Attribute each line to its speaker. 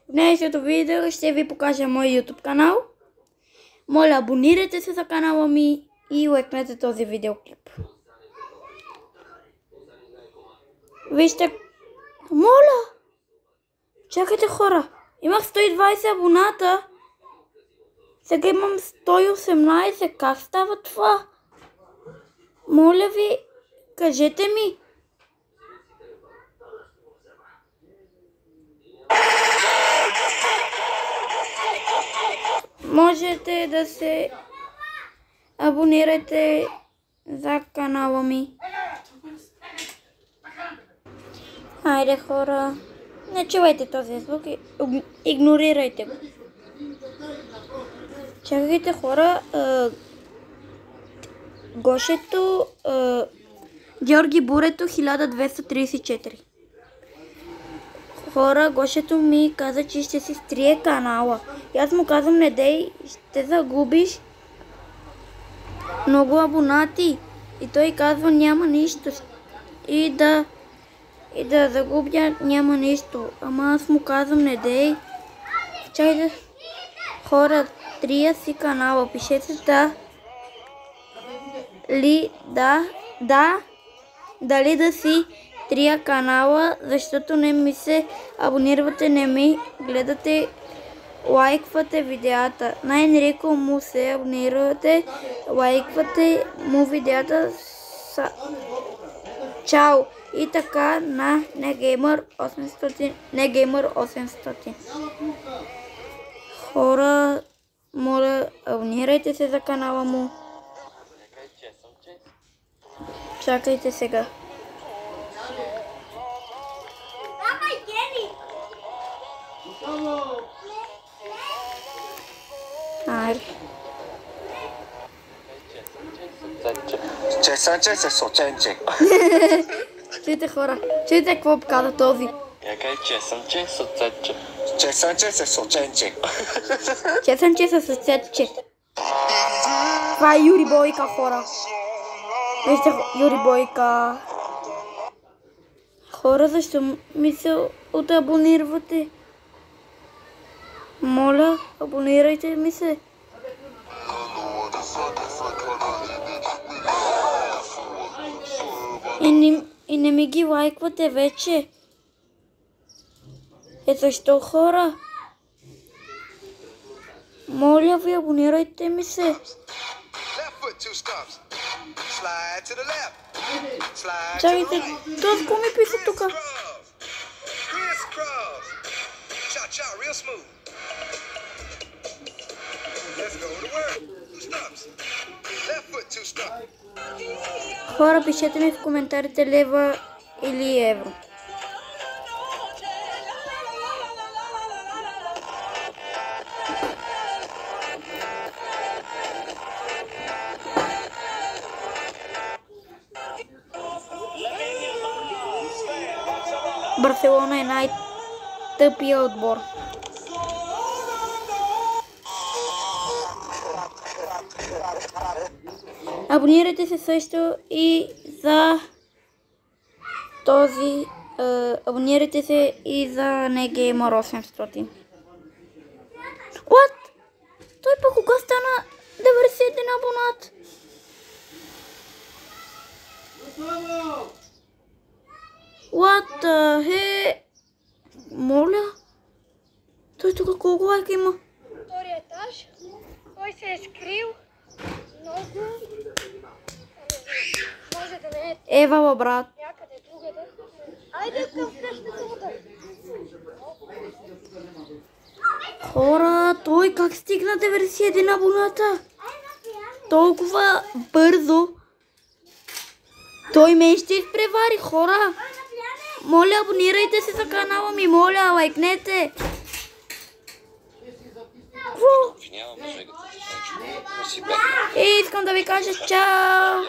Speaker 1: В днешното видео ще ви покажа мой YouTube канал. Моля, абонирайте се за канала ми и лайкнете този видеоклип. Вижте, моля! Чакайте, хора, имах 120 абоната. Сега имам 118. Как става това? Моля ви, кажете ми. Можете да се абонирате за канала ми. Хайде, хора, не чувайте този звук и игнорирайте го. Чакайте, хора, Гошето, Георги Бурето 1234. Хора, Гошето ми каза, че ще си стрие канала. И аз му казвам, не дей, ще загубиш много абонати. И той казва, няма нищо. И да загубя, няма нищо. Ама аз му казвам, не дей. Чакайте, хора, трия си канала. Пишете дали да си трия канала, защото не ми се абонирате, не ми гледате, лайквате видеята. На Енрико му се абонирате, лайквате му видеята. Чао! И така на Негеймър 800. Хора, моля, абонирайте се за канала му. Чакайте сега. Айде. Чуйте, хора, чуйте какво каза този. Чесънче с соцетче. Това е Юри Бойка, хора. Вижте, Юри Бойка. Хора, защо ми се отабонирате? Моля, абонирайте ми се. И не ми ги лайквате вече. Защо, хора? Моля ви, абонирайте ми се. Чакайте, това какво ми пише тука? Хора, пишете ми в коментарите лева или евро. Барселона е най-тъпия отбор. Абонирайте се също и за този. Абонирайте се и за Негеймър 800. What? Той пък кога стана 91 абонат? What the heck? Моля? Той тук колко лайка има?
Speaker 2: Втория етаж. Той се е скрил. Много. Може да не е.
Speaker 1: Ева, брат.
Speaker 2: Някъде другаде. Айде към къщата.
Speaker 1: Хора, той как стигна 91 абоната? Толкова бързо. Той ме ще изпревари, хора. Моля, абонирайте се за канала ми, моля, лайкнете. И искам да ви кажа чао.